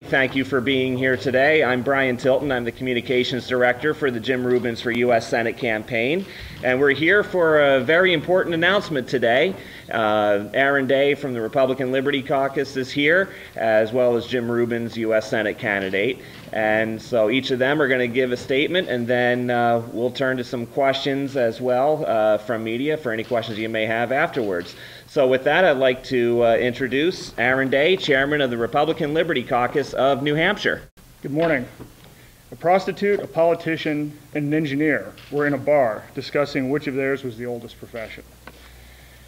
Thank you for being here today. I'm Brian Tilton. I'm the Communications Director for the Jim Rubens for U.S. Senate campaign. And we're here for a very important announcement today. Aaron Day from the Republican Liberty Caucus is here, as well as Jim Rubens, U.S. Senate candidate. And so each of them are going to give a statement, and then we'll turn to some questions as well from media for any questions you may have afterwards. So with that, I'd like to introduce Aaron Day, Chairman of the Republican Liberty Caucus of New Hampshire. Good morning. A prostitute, a politician, and an engineer were in a bar discussing which of theirs was the oldest profession.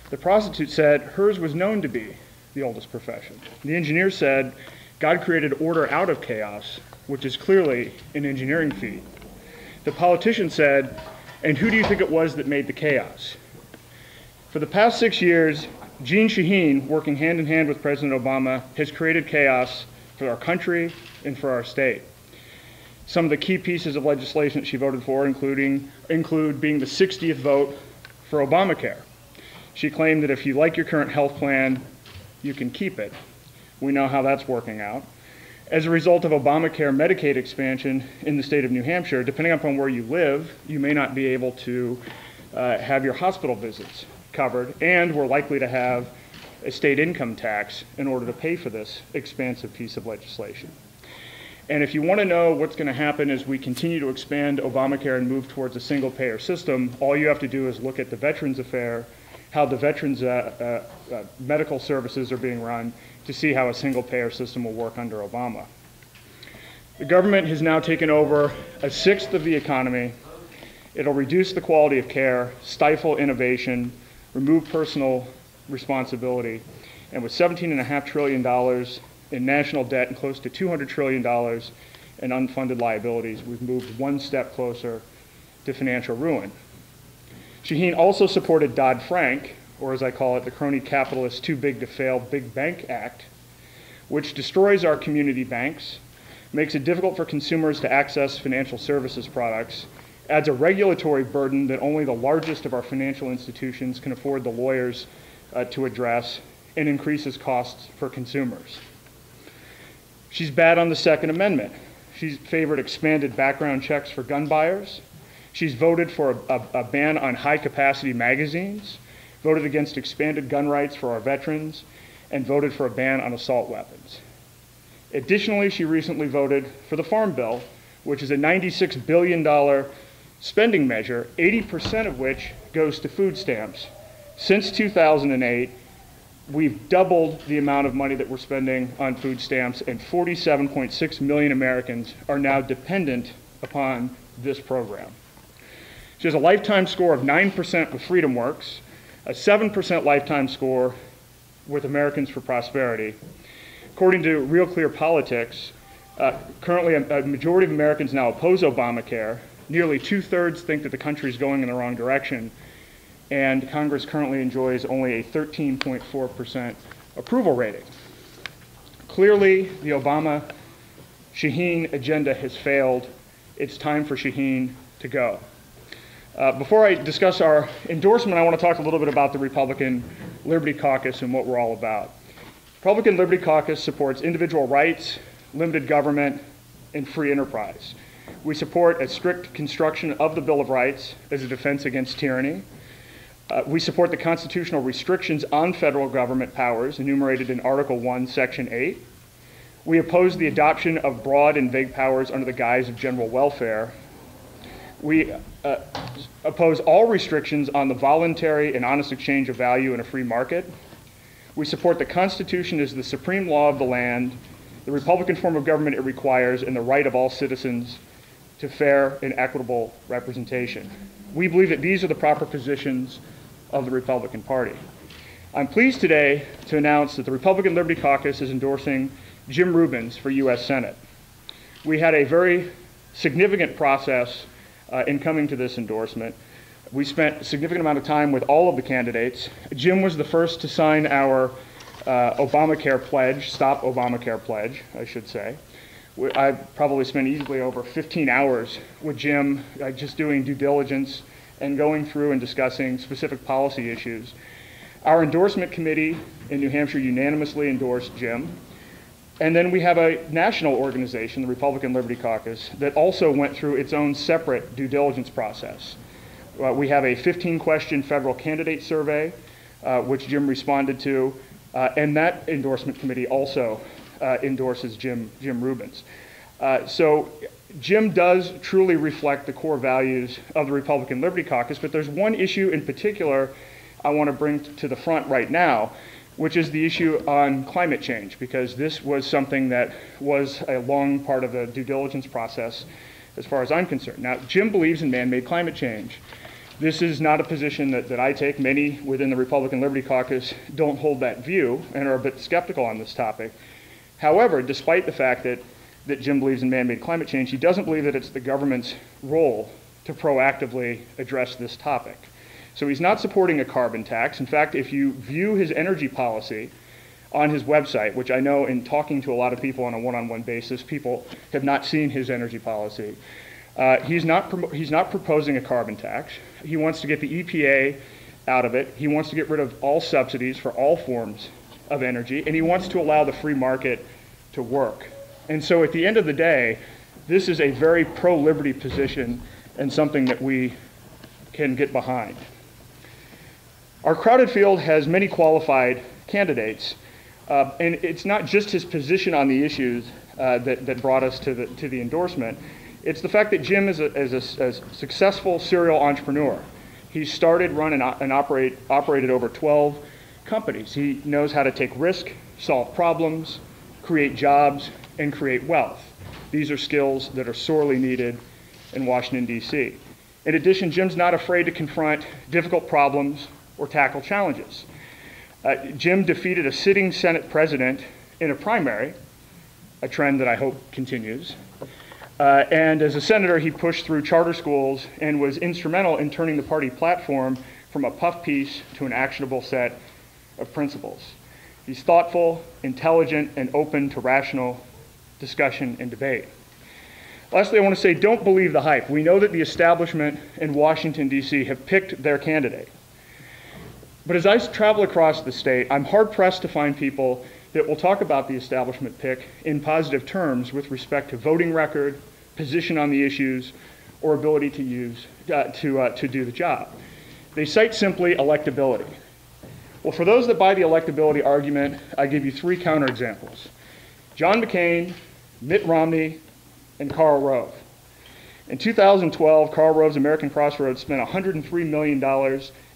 The prostitute said hers was known to be the oldest profession. The engineer said God created order out of chaos, which is clearly an engineering feat. The politician said, and who do you think it was that made the chaos? For the past 6 years, Jeanne Shaheen, working hand in hand with President Obama, has created chaos for our country and for our state. Some of the key pieces of legislation that she voted for include being the 60th vote for Obamacare. She claimed that if you like your current health plan, you can keep it. We know how that's working out. As a result of Obamacare Medicaid expansion in the state of New Hampshire, depending upon where you live, you may not be able to have your hospital visits covered, and we're likely to have a state income tax in order to pay for this expansive piece of legislation. And if you want to know what's going to happen as we continue to expand Obamacare and move towards a single payer system, all you have to do is look at the Veterans Affair, how the veterans' medical services are being run, to see how a single payer system will work under Obama. The government has now taken over a sixth of the economy. It'll reduce the quality of care, stifle innovation, remove personal responsibility, and with $17.5 trillion in national debt and close to $200 trillion in unfunded liabilities, we've moved one step closer to financial ruin. Shaheen also supported Dodd Frank, or as I call it, the crony capitalist too big to fail Big Bank Act, which destroys our community banks, makes it difficult for consumers to access financial services products, adds a regulatory burden that only the largest of our financial institutions can afford the lawyers to address, and increases costs for consumers. She's bad on the Second Amendment. She's favored expanded background checks for gun buyers. She's voted for a ban on high-capacity magazines, voted against expanded gun rights for our veterans, and voted for a ban on assault weapons. Additionally, she recently voted for the Farm Bill, which is a $96 billion spending measure, 80% of which goes to food stamps. Since 2008, we've doubled the amount of money that we're spending on food stamps, and 47.6 million Americans are now dependent upon this program. She has a lifetime score of 9% with FreedomWorks, a 7% lifetime score with Americans for Prosperity. According to Real Clear Politics, currently a majority of Americans now oppose Obamacare. Nearly 2/3 think that the country is going in the wrong direction, and Congress currently enjoys only a 13.4% approval rating. Clearly, the Obama-Shaheen agenda has failed. It's time for Shaheen to go. Before I discuss our endorsement, I want to talk a little bit about the Republican Liberty Caucus and what we're all about. Republican Liberty Caucus supports individual rights, limited government, and free enterprise. We support a strict construction of the Bill of Rights as a defense against tyranny. We support the constitutional restrictions on federal government powers enumerated in Article 1, Section 8. We oppose the adoption of broad and vague powers under the guise of general welfare. We oppose all restrictions on the voluntary and honest exchange of value in a free market. We support the Constitution as the supreme law of the land, the Republican form of government it requires, and the right of all citizens to fair and equitable representation. We believe that these are the proper positions of the Republican Party. I'm pleased today to announce that the Republican Liberty Caucus is endorsing Jim Rubens for U.S. Senate. We had a very significant process in coming to this endorsement. We spent a significant amount of time with all of the candidates. Jim was the first to sign our Obamacare pledge, Stop Obamacare pledge, I should say. I probably spent easily over 15 hours with Jim just doing due diligence and going through and discussing specific policy issues. Our endorsement committee in New Hampshire unanimously endorsed Jim. And then we have a national organization, the Republican Liberty Caucus, that also went through its own separate due diligence process. We have a 15-question federal candidate survey, which Jim responded to, and that endorsement committee also endorses Jim Rubens. So Jim does truly reflect the core values of the Republican Liberty Caucus, but there's one issue in particular I want to bring to the front right now, which is the issue on climate change, because this was something that was a long part of the due diligence process as far as I'm concerned. Now, Jim believes in man-made climate change. This is not a position that I take. Many within the Republican Liberty Caucus don't hold that view and are a bit skeptical on this topic. However, despite the fact that Jim believes in man-made climate change, he doesn't believe that it's the government's role to proactively address this topic. So he's not supporting a carbon tax. In fact, if you view his energy policy on his website, which I know in talking to a lot of people on a one-on-one basis, people have not seen his energy policy. He's not proposing a carbon tax. He wants to get the EPA out of it. He wants to get rid of all subsidies for all forms of energy, and he wants to allow the free market to work. And so at the end of the day, this is a very pro-liberty position and something that we can get behind. Our crowded field has many qualified candidates, and it's not just his position on the issues that brought us to the endorsement. It's the fact that Jim is a successful serial entrepreneur. He started, run, and operated over 12 companies. He knows how to take risk, solve problems, create jobs, and create wealth. These are skills that are sorely needed in Washington, D.C. In addition, Jim's not afraid to confront difficult problems or tackle challenges. Jim defeated a sitting Senate president in a primary, a trend that I hope continues. And as a senator, he pushed through charter schools and was instrumental in turning the party platform from a puff piece to an actionable set of principles. He's thoughtful, intelligent, and open to rational discussion and debate. Lastly, I want to say, don't believe the hype. We know that the establishment in Washington, D.C. have picked their candidate. But as I travel across the state, I'm hard-pressed to find people that will talk about the establishment pick in positive terms with respect to voting record, position on the issues, or ability to do the job. They cite simply electability. Well, for those that buy the electability argument, I give you three counterexamples. John McCain, Mitt Romney, and Karl Rove. In 2012, Karl Rove's American Crossroads spent $103 million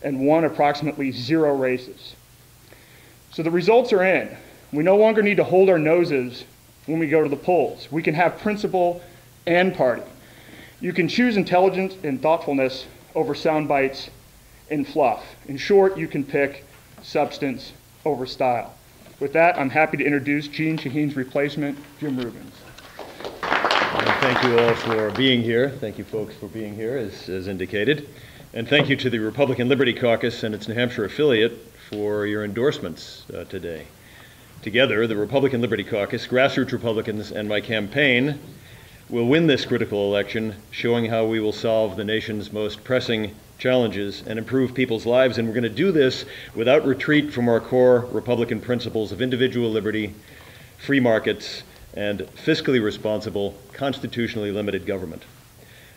and won approximately 0 races. So the results are in. We no longer need to hold our noses when we go to the polls. We can have principle and party. You can choose intelligence and thoughtfulness over sound bites and fluff. In short, you can pick substance over style. With that, I'm happy to introduce Jeanne Shaheen's replacement, Jim Rubens. Thank you all for being here. Thank you folks for being here, as indicated. And thank you to the Republican Liberty Caucus and its New Hampshire affiliate for your endorsements today. Together, the Republican Liberty Caucus, grassroots Republicans, and my campaign will win this critical election, showing how we will solve the nation's most pressing challenges and improve people's lives. And we're going to do this without retreat from our core Republican principles of individual liberty, free markets, and fiscally responsible, constitutionally limited government.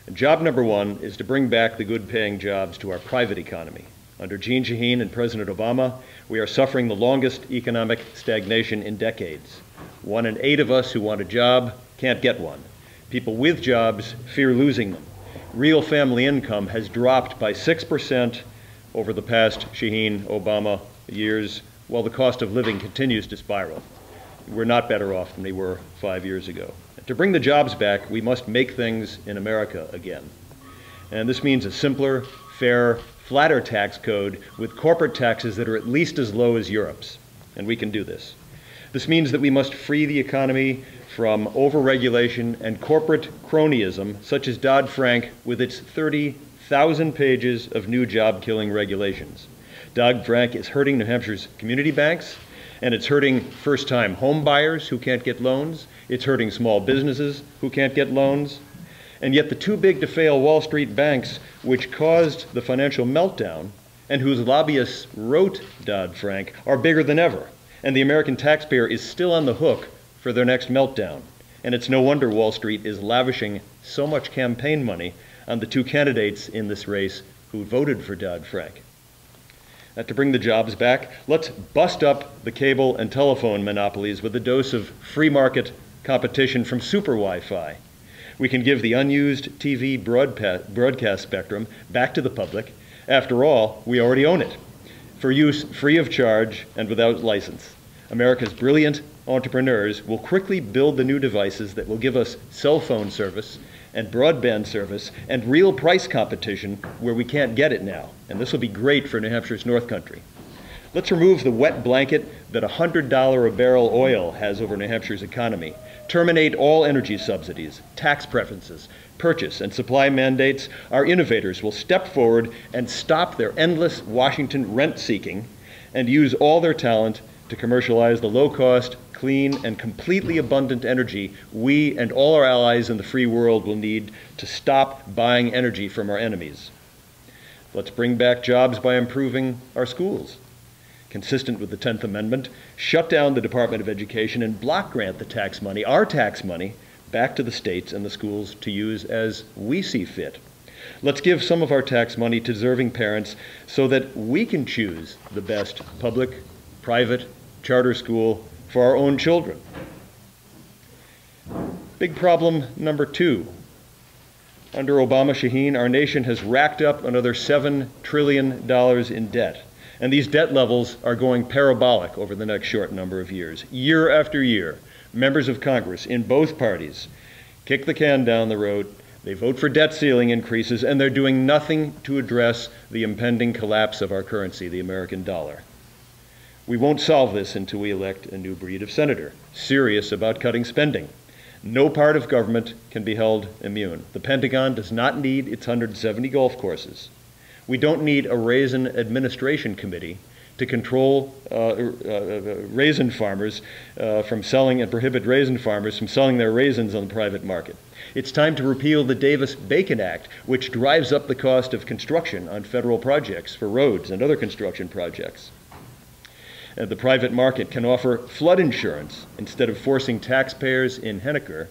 And job number one is to bring back the good-paying jobs to our private economy. Under Jeanne Shaheen and President Obama, we are suffering the longest economic stagnation in decades. 1 in 8 of us who want a job can't get one. People with jobs fear losing them. Real family income has dropped by 6% over the past Shaheen-Obama years, while the cost of living continues to spiral. We're not better off than we were 5 years ago. To bring the jobs back, we must make things in America again. And this means a simpler, fair, flatter tax code with corporate taxes that are at least as low as Europe's. And we can do this. This means that we must free the economy from overregulation and corporate cronyism, such as Dodd Frank with its 30,000 pages of new job-killing regulations. Dodd Frank is hurting New Hampshire's community banks, and it's hurting first-time home buyers who can't get loans. It's hurting small businesses who can't get loans. And yet the too-big-to-fail Wall Street banks, which caused the financial meltdown and whose lobbyists wrote Dodd Frank, are bigger than ever. And the American taxpayer is still on the hook for their next meltdown. And it's no wonder Wall Street is lavishing so much campaign money on the two candidates in this race who voted for Dodd Frank. To bring the jobs back, let's bust up the cable and telephone monopolies with a dose of free market competition from super Wi-Fi. We can give the unused TV broadcast spectrum back to the public. After all, we already own it, for use free of charge and without license. America's brilliant entrepreneurs will quickly build the new devices that will give us cell phone service and broadband service and real price competition where we can't get it now. And this will be great for New Hampshire's North Country. Let's remove the wet blanket that $100 a barrel oil has over New Hampshire's economy. Terminate all energy subsidies, tax preferences, purchase and supply mandates. Our innovators will step forward and stop their endless Washington rent-seeking and use all their talent to commercialize the low-cost, clean, and completely abundant energy we and all our allies in the free world will need to stop buying energy from our enemies. Let's bring back jobs by improving our schools. Consistent with the 10th Amendment, shut down the Department of Education and block grant the tax money, our tax money, back to the states and the schools to use as we see fit. Let's give some of our tax money to deserving parents so that we can choose the best public, private, charter school for our own children. Big problem number 2. Under Obama-Shaheen, our nation has racked up another $7 trillion in debt. And these debt levels are going parabolic over the next short number of years. Year after year, members of Congress in both parties kick the can down the road. They vote for debt ceiling increases, and they're doing nothing to address the impending collapse of our currency, the American dollar. We won't solve this until we elect a new breed of senator, serious about cutting spending. No part of government can be held immune. The Pentagon does not need its 170 golf courses. We don't need a raisin administration committee to control raisin farmers from selling and prohibit raisin farmers from selling their raisins on the private market. It's time to repeal the Davis-Bacon Act, which drives up the cost of construction on federal projects for roads and other construction projects. The private market can offer flood insurance instead of forcing taxpayers in Henniker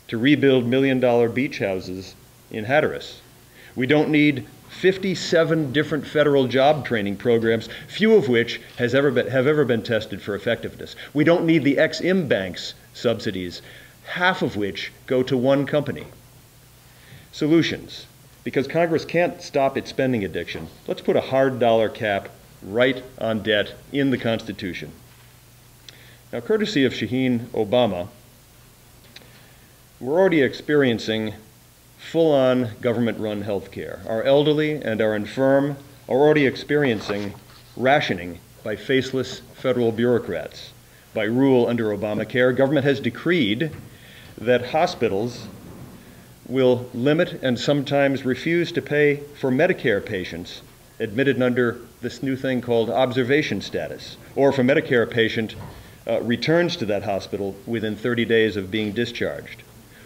to rebuild $1-million beach houses in Hatteras. We don't need 57 different federal job training programs, few of which have ever been tested for effectiveness. We don't need the Ex-Im Bank's subsidies, half of which go to one company. Solutions. Because Congress can't stop its spending addiction, let's put a hard dollar cap right on debt in the Constitution. Now, courtesy of Shaheen Obama, we're already experiencing full-on government-run health care. Our elderly and our infirm are already experiencing rationing by faceless federal bureaucrats. By rule under Obamacare, government has decreed that hospitals will limit and sometimes refuse to pay for Medicare patients admitted under this new thing called observation status, or if a Medicare patient returns to that hospital within 30 days of being discharged.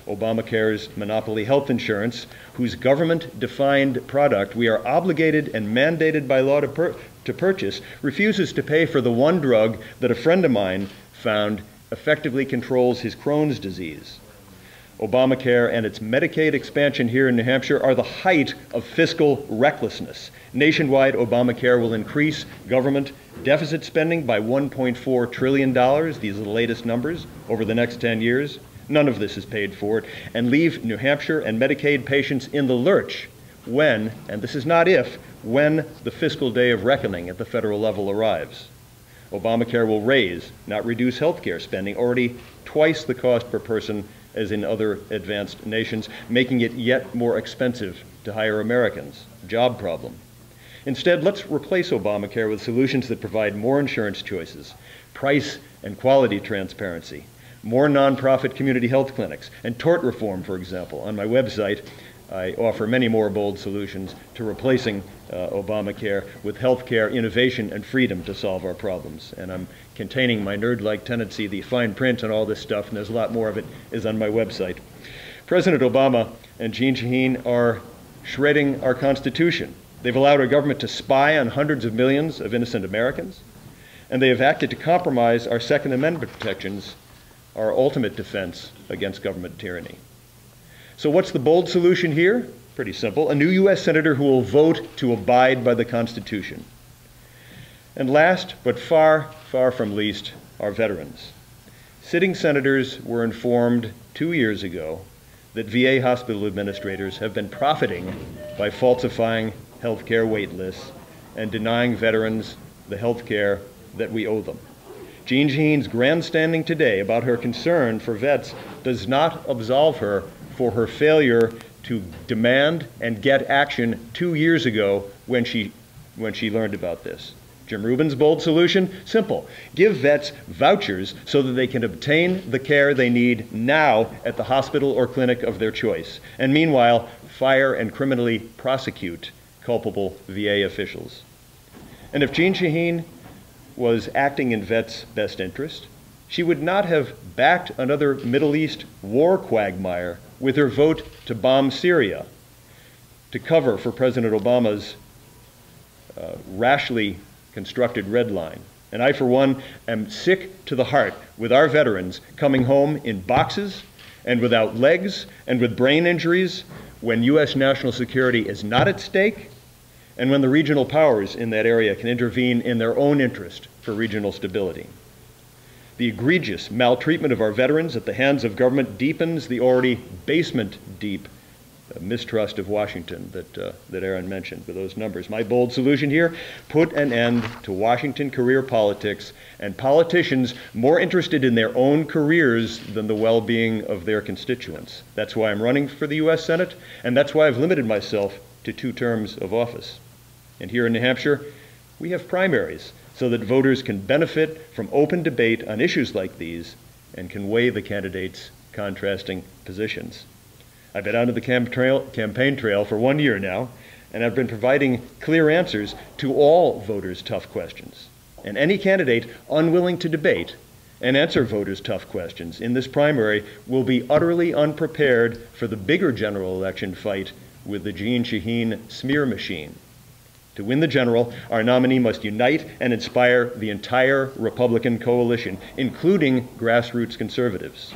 Obamacare's monopoly health insurance, whose government-defined product we are obligated and mandated by law to purchase, refuses to pay for the one drug that a friend of mine found effectively controls his Crohn's disease. Obamacare and its Medicaid expansion here in New Hampshire are the height of fiscal recklessness. Nationwide, Obamacare will increase government deficit spending by $1.4 trillion, these are the latest numbers, over the next 10 years. None of this is paid for, and leave New Hampshire and Medicaid patients in the lurch when, and this is not if, when the fiscal day of reckoning at the federal level arrives. Obamacare will raise, not reduce health care spending, already twice the cost per person as in other advanced nations, making it yet more expensive to hire Americans. Job problem. Instead, let's replace Obamacare with solutions that provide more insurance choices, price and quality transparency, more nonprofit community health clinics, and tort reform, for example. On my website, I offer many more bold solutions to replacing Obamacare with healthcare innovation and freedom to solve our problems. And I'm containing my nerd-like tendency, the fine print and all this stuff, and there's a lot more of it is on my website. President Obama and Jeanne Shaheen are shredding our Constitution. They've allowed our government to spy on hundreds of millions of innocent Americans, and they have acted to compromise our Second Amendment protections our ultimate defense against government tyranny. So what's the bold solution here? Pretty simple. A new U.S. Senator who will vote to abide by the Constitution. And last, but far, far from least, our veterans. Sitting senators were informed 2 years ago that VA hospital administrators have been profiting by falsifying health care wait lists and denying veterans the health care that we owe them. Jeanne Shaheen's grandstanding today about her concern for vets does not absolve her for her failure to demand and get action 2 years ago when she learned about this. Jim Rubens' bold solution? Simple. Give vets vouchers so that they can obtain the care they need now at the hospital or clinic of their choice. And meanwhile, fire and criminally prosecute culpable VA officials. And if Jeanne Shaheen was acting in vets' best interest, she would not have backed another Middle East war quagmire with her vote to bomb Syria to cover for President Obama's rashly constructed red line. And I, for one, am sick to the heart with our veterans coming home in boxes and without legs and with brain injuries when U.S. national security is not at stake and when the regional powers in that area can intervene in their own interest for regional stability. The egregious maltreatment of our veterans at the hands of government deepens the already basement-deep mistrust of Washington that Aaron mentioned with those numbers. My bold solution here, put an end to Washington career politics and politicians more interested in their own careers than the well-being of their constituents. That's why I'm running for the U.S. Senate, and that's why I've limited myself to 2 terms of office. And here in New Hampshire, we have primaries so that voters can benefit from open debate on issues like these and can weigh the candidates' contrasting positions. I've been out of the campaign trail for 1 year now, and I've been providing clear answers to all voters' tough questions. And any candidate unwilling to debate and answer voters' tough questions in this primary will be utterly unprepared for the bigger general election fight with the Jeanne Shaheen smear machine. To win the general, our nominee must unite and inspire the entire Republican coalition, including grassroots conservatives.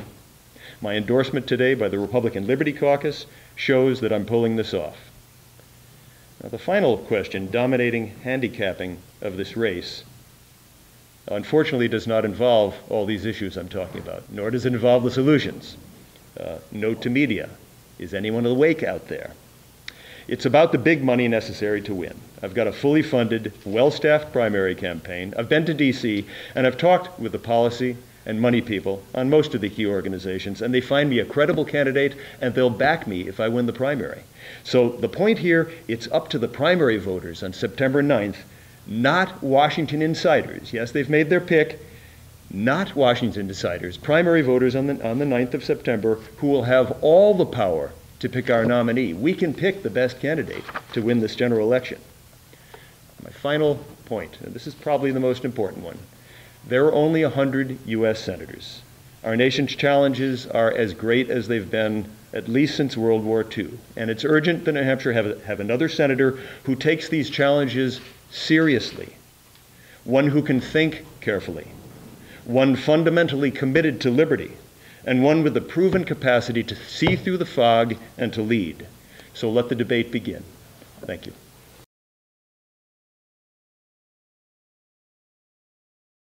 My endorsement today by the Republican Liberty Caucus shows that I'm pulling this off. Now, the final question dominating handicapping of this race unfortunately does not involve all these issues I'm talking about, nor does it involve the solutions. Note to media, is anyone awake out there? It's about the big money necessary to win. I've got a fully funded, well-staffed primary campaign. I've been to D.C., and I've talked with the policy and money people on most of the key organizations, and they find me a credible candidate, and they'll back me if I win the primary. So the point here, it's up to the primary voters on September 9th, not Washington insiders. Yes, they've made their pick. Not Washington insiders, primary voters on the 9th of September who will have all the power to pick our nominee. We can pick the best candidate to win this general election. My final point, and this is probably the most important one. There are only 100 U.S. senators. Our nation's challenges are as great as they've been at least since World War II. And it's urgent that New Hampshire have another senator who takes these challenges seriously, one who can think carefully, one fundamentally committed to liberty, and one with the proven capacity to see through the fog and to lead. So let the debate begin. Thank you.